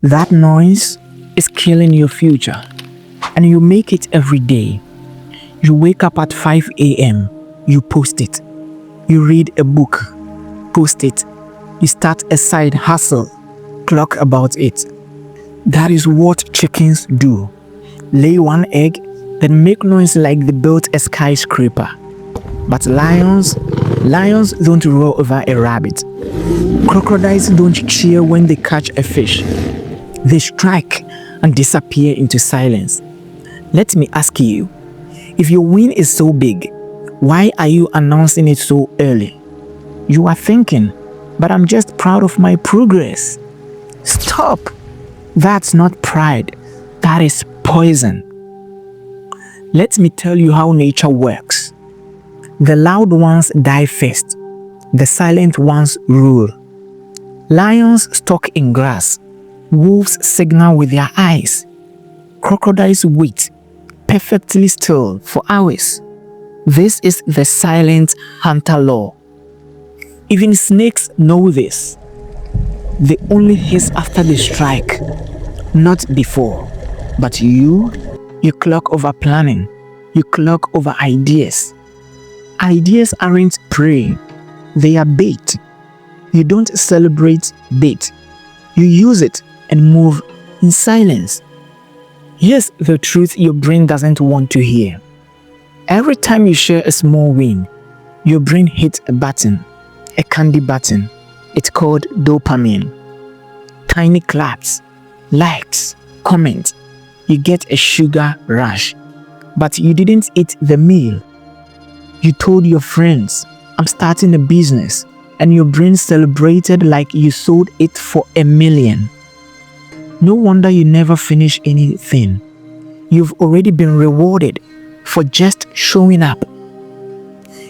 That noise is killing your future, and you make it every day. You wake up at 5 a.m., you post it. You read a book, post it. You start a side hustle, clock about it. That is what chickens do. Lay one egg, then make noise like they built a skyscraper. But lions don't roar over a rabbit. Crocodiles don't cheer when they catch a fish. They strike and disappear into silence. Let me ask you, if your win is so big, why are you announcing it so early? You are thinking, but I'm just proud of my progress. Stop! That's not pride. That is poison. Let me tell you how nature works. The loud ones die first. The silent ones rule. Lions stalk in grass. Wolves signal with their eyes. Crocodiles wait, perfectly still, for hours. This is the silent hunter law. Even snakes know this. They only hiss after they strike, not before. But you clock over planning. You clock over ideas. Ideas aren't prey, they are bait. You don't celebrate bait. You use it and move in silence. Here's the truth your brain doesn't want to hear. Every time you share a small win, your brain hits a button, a candy button. It's called dopamine. Tiny claps, likes, comments. You get a sugar rush. But you didn't eat the meal. You told your friends, I'm starting a business, and your brain celebrated like you sold it for $1 million. No wonder you never finish anything. You've already been rewarded for just showing up.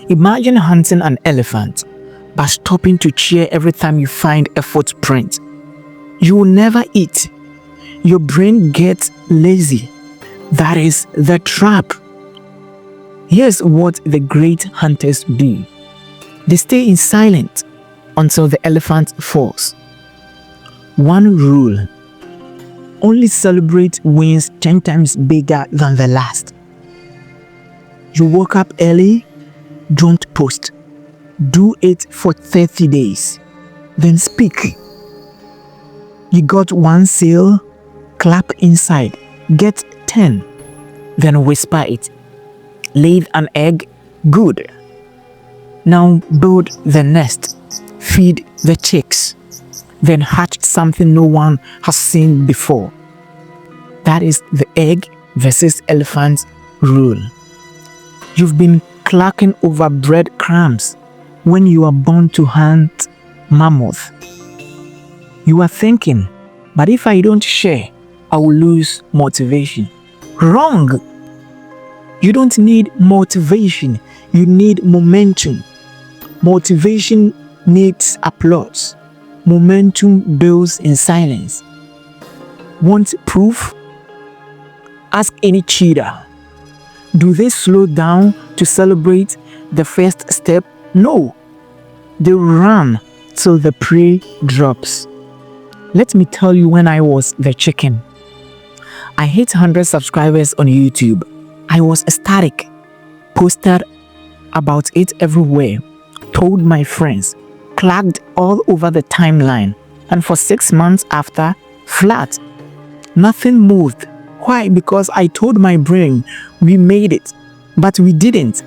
Imagine hunting an elephant, but stopping to cheer every time you find a footprint. You will never eat. Your brain gets lazy. That is the trap. Here's what the great hunters do. They stay in silence until the elephant falls. One rule: only celebrate wins 10 times bigger than the last. You woke up early, don't post. Do it for 30 days. Then speak. You got one sale, clap inside. Get 10. Then whisper it. Laid an egg, good. Now build the nest. Feed the chicks. Then hatch something no one has seen before. That is the egg versus elephant rule. You've been clacking over breadcrumbs when you are born to hunt mammoth. You are thinking, but if I don't share, I will lose motivation. Wrong! You don't need motivation, you need momentum. Motivation needs applause. Momentum builds in silence. Want proof? Ask any cheater. Do they slow down to celebrate the first step? No. They run till the prey drops. Let me tell you when I was the chicken. I hit 100 subscribers on YouTube. I was ecstatic. Posted about it everywhere. Told my friends. Clagged all over the timeline. And for 6 months after, flat. Nothing moved. Why? Because I told my brain we made it. But we didn't.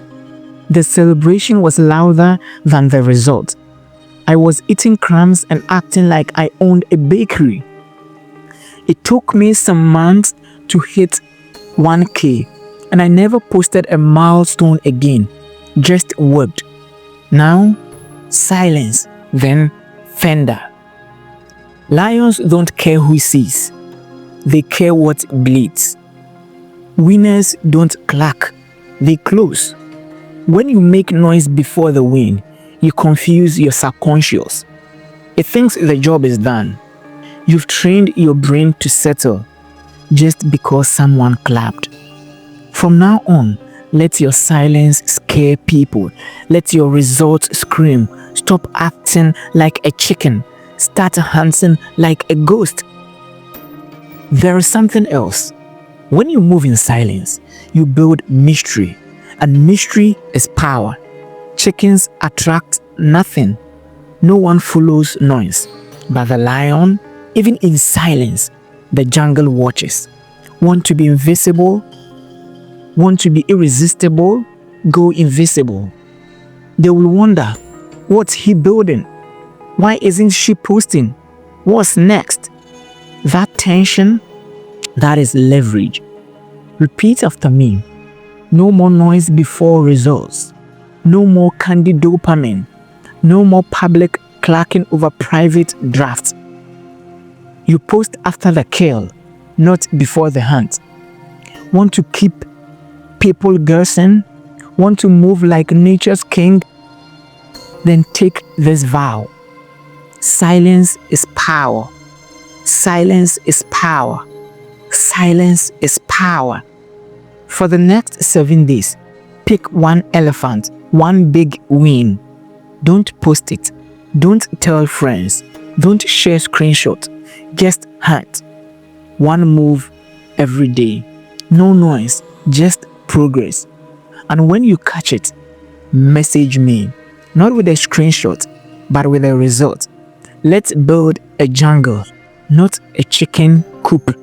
The celebration was louder than the result. I was eating crumbs and acting like I owned a bakery. It took me some months to hit 1K, and I never posted a milestone again, just worked. Now, silence, then thunder. Lions don't care who sees, they care what bleeds. Winners don't clack, they close. When you make noise before the win, you confuse your subconscious. It thinks the job is done. You've trained your brain to settle just because someone clapped. From now on, let your silence scare people. Let your results scream. Stop acting like a chicken. Start hunting like a ghost. There is something else. When you move in silence, you build mystery, and mystery is power. Chickens attract nothing. No one follows noise. But the lion, even in silence, the jungle watches. Want to be invisible? Want to be irresistible? Go invisible. They will wonder, what's he building? Why isn't she posting? What's next? That tension, that is leverage. Repeat after me. No more noise before results. No more candy dopamine. No more public clacking over private drafts. You post after the kill, not before the hunt. Want to keep people guessing? Want to move like nature's king? Then take this vow. Silence is power. Silence is power. Silence is power. For the next 7 days, pick one elephant, one big win. Don't post it. Don't tell friends. Don't share screenshot. Just hunt. One move every day. No noise, just progress. And when you catch it, message me. Not with a screenshot, but with a result. Let's build a jungle, not a chicken coop.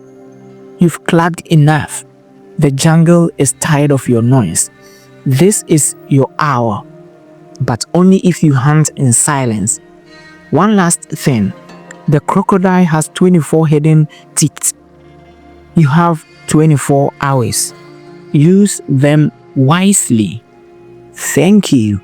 You've clapped enough. The jungle is tired of your noise. This is your hour, but only if you hunt in silence. One last thing. The crocodile has 24 hidden teeth. You have 24 hours. Use them wisely. Thank you.